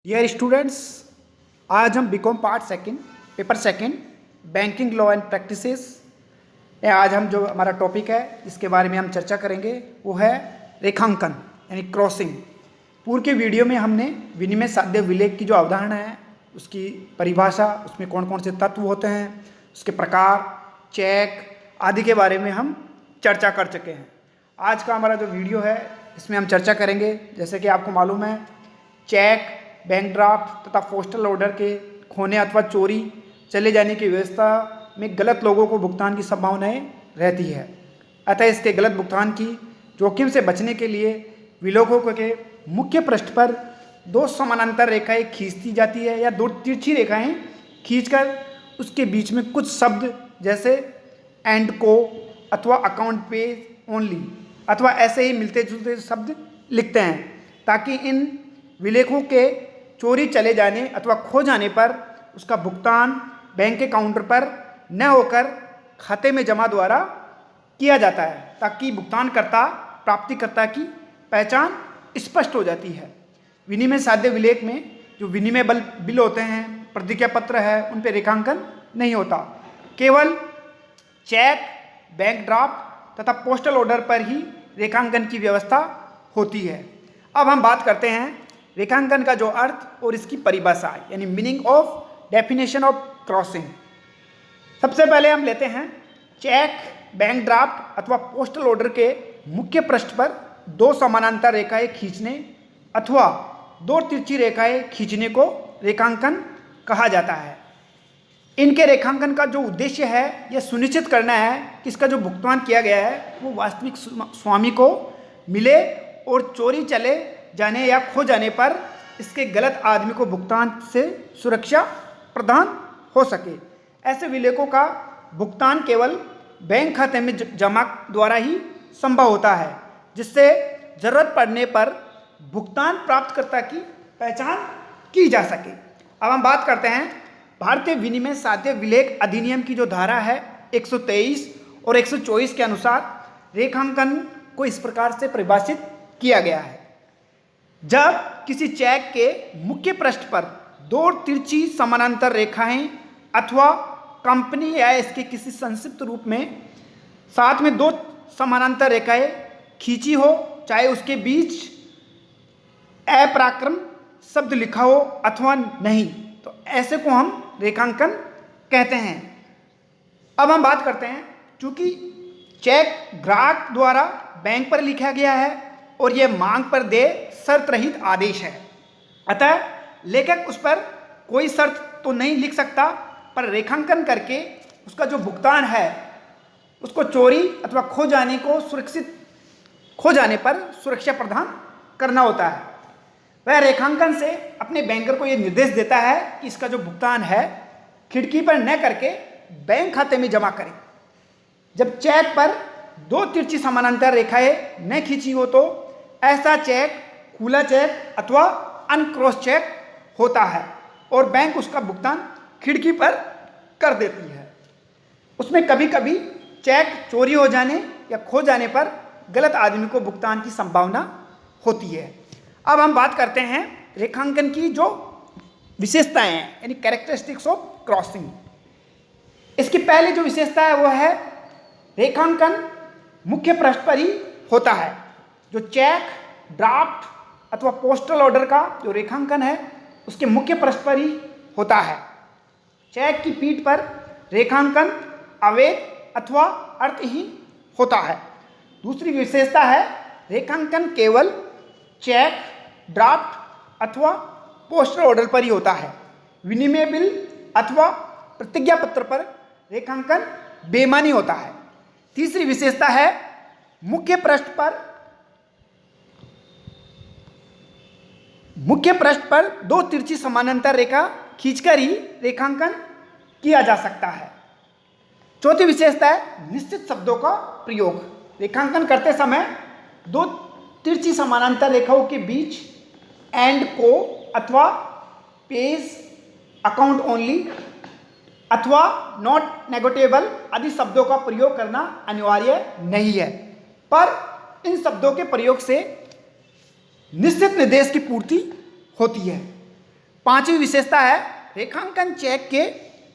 Dear students, आज हम BCom part second paper second banking law and practices आज हम जो हमारा टॉपिक है इसके बारे में हम चर्चा करेंगे वो है रेखांकन यानी क्रॉसिंग। पूर्व के वीडियो में हमने विनिमय साध्य विलेख की जो अवधारणा है उसकी परिभाषा, उसमें कौन कौन से तत्व होते हैं, उसके प्रकार, चेक आदि के बारे में हम चर्चा कर चुके हैं। आज का हमारा जो वीडियो है इसमें हम चर्चा करेंगे, जैसे कि आपको मालूम है, चेक, बैंक ड्राफ्ट तथा पोस्टल ऑर्डर के खोने अथवा चोरी चले जाने की व्यवस्था में गलत लोगों को भुगतान की संभावनाएं रहती है। अतः इसके गलत भुगतान की जोखिम से बचने के लिए विलोकों के मुख्य पृष्ठ पर दो समानांतर रेखाएं खींचती जाती है या दो तिरछी रेखाएं खींचकर उसके बीच में कुछ शब्द जैसे एंड को अथवा अकाउंट पेज ओनली अथवा ऐसे ही मिलते जुलते शब्द लिखते हैं, ताकि इन विलेखों के चोरी चले जाने अथवा खो जाने पर उसका भुगतान बैंक के काउंटर पर न होकर खाते में जमा द्वारा किया जाता है, ताकि भुगतानकर्ता प्राप्तिकर्ता की पहचान स्पष्ट हो जाती है। विनिमय साध्य विलेख में जो विनिमय बिल होते हैं, प्रतिज्ञा पत्र है, उन पर रेखांकन नहीं होता। केवल चेक, बैंक ड्राफ्ट तथा पोस्टल ऑर्डर पर ही रेखांकन की व्यवस्था होती है। अब हम बात करते हैं रेखांकन का जो अर्थ और इसकी परिभाषा यानी meaning of definition of crossing. सबसे पहले हम लेते हैं चेक, बैंक ड्राफ्ट अथवा पोस्टल ऑर्डर के मुख्य पृष्ठ पर दो समानांतर रेखाएं खींचने अथवा दो तिरछी रेखाएं खींचने को रेखांकन कहा जाता है। इनके रेखांकन का जो उद्देश्य है यह सुनिश्चित करना है कि इसका जो भुगतान किया गया है वो वास्तविक स्वामी को मिले और चोरी चले जाने या खो जाने पर इसके गलत आदमी को भुगतान से सुरक्षा प्रदान हो सके। ऐसे विलेखों का भुगतान केवल बैंक खाते में जमा द्वारा ही संभव होता है, जिससे जरूरत पड़ने पर भुगतान प्राप्तकर्ता की पहचान की जा सके। अब हम बात करते हैं भारतीय विनिमय साध्य विलेख अधिनियम की जो धारा है 123 और 124 के अनुसार रेखांकन को इस प्रकार से परिभाषित किया गया है। जब किसी चेक के मुख्य पृष्ठ पर दो तिरछी समानांतर रेखाएं अथवा कंपनी या इसके किसी संक्षिप्त रूप में साथ में दो समानांतर रेखाएं खींची हो, चाहे उसके बीच अपराक्रम शब्द लिखा हो अथवा नहीं, तो ऐसे को हम रेखांकन कहते हैं। अब हम बात करते हैं, चूंकि चेक ग्राहक द्वारा बैंक पर लिखा गया है और यह मांग पर दे शर्त रहित आदेश है, अतः लेखक उस पर कोई शर्त तो नहीं लिख सकता, पर रेखांकन करके उसका जो भुगतान है उसको चोरी अथवा खो जाने पर सुरक्षा प्रदान करना होता है। वह रेखांकन से अपने बैंकर को यह निर्देश देता है कि इसका जो भुगतान है खिड़की पर न करके बैंक खाते में जमा करें। जब चेक पर दो तिरछी समानांतर रेखाएं न खींची हो तो ऐसा चेक खुला चेक अथवा अनक्रॉस चेक होता है और बैंक उसका भुगतान खिड़की पर कर देती है। उसमें कभी कभी चेक चोरी हो जाने या खो जाने पर गलत आदमी को भुगतान की संभावना होती है। अब हम बात करते हैं रेखांकन की जो विशेषताएं हैं यानी कैरेक्टरिस्टिक्स ऑफ क्रॉसिंग। इसकी पहली जो विशेषता है वह है रेखांकन मुख्य पृष्ठ पर ही होता है। जो चेक, ड्राफ्ट अथवा पोस्टल ऑर्डर का जो रेखांकन है उसके मुख्य पृष्ठ पर ही होता है। चेक की पीठ पर रेखांकन अवैध अथवा अर्थहीन होता है। दूसरी विशेषता है रेखांकन केवल चेक, ड्राफ्ट अथवा पोस्टल ऑर्डर पर ही होता है। विनिमय बिल अथवा प्रतिज्ञा पत्र पर रेखांकन बेमानी होता है। तीसरी विशेषता है मुख्य पृष्ठ पर दो तिरछी समानांतर रेखा खींचकर ही रेखांकन किया जा सकता है। चौथी विशेषता है निश्चित शब्दों का प्रयोग। रेखांकन करते समय दो तिरछी समानांतर रेखाओं के बीच एंड को अथवा पेज, अकाउंट ओनली अथवा नॉट नेगोटिएबल आदि शब्दों का प्रयोग करना अनिवार्य नहीं है, पर इन शब्दों के प्रयोग से निश्चित निर्देश की पूर्ति होती है। पांचवी विशेषता है रेखांकन चेक के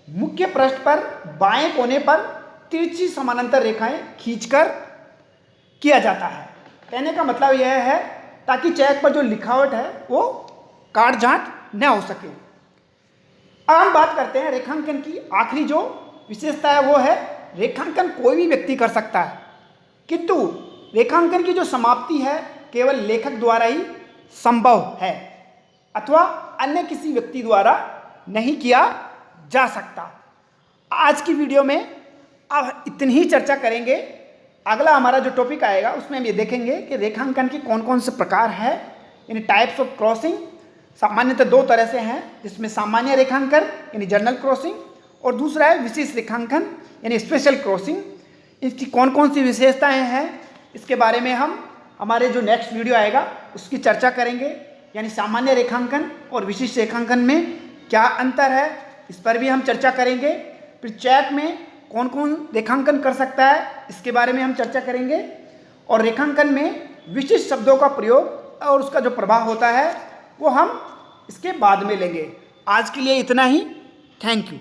मुख्य पृष्ठ पर बाएं कोने पर तिरछी समानांतर रेखाएं खींचकर किया जाता है। कहने का मतलब यह है ताकि चेक पर जो लिखावट है वो काट छांट न हो सके। अब हम बात करते हैं रेखांकन की आखिरी जो विशेषता है वो है रेखांकन कोई भी व्यक्ति कर सकता है, किंतु रेखांकन की जो समाप्ति है केवल लेखक द्वारा ही संभव है अथवा अन्य किसी व्यक्ति द्वारा नहीं किया जा सकता। आज की वीडियो में अब इतनी ही चर्चा करेंगे। अगला हमारा जो टॉपिक आएगा उसमें हम ये देखेंगे कि रेखांकन के कौन कौन से प्रकार है, यानी टाइप्स ऑफ क्रॉसिंग। सामान्यतः दो तरह से हैं, जिसमें सामान्य रेखांकन यानी जनरल क्रॉसिंग और दूसरा है विशेष रेखांकन यानी स्पेशल क्रॉसिंग। इसकी कौन कौन सी विशेषताएं हैं इसके बारे में हम हमारे जो नेक्स्ट वीडियो आएगा उसकी चर्चा करेंगे, यानी सामान्य रेखांकन और विशिष्ट रेखांकन में क्या अंतर है इस पर भी हम चर्चा करेंगे। फिर चेक में कौन कौन रेखांकन कर सकता है इसके बारे में हम चर्चा करेंगे, और रेखांकन में विशिष्ट शब्दों का प्रयोग और उसका जो प्रभाव होता है वो हम इसके बाद में लेंगे। आज के लिए इतना ही। Thank you.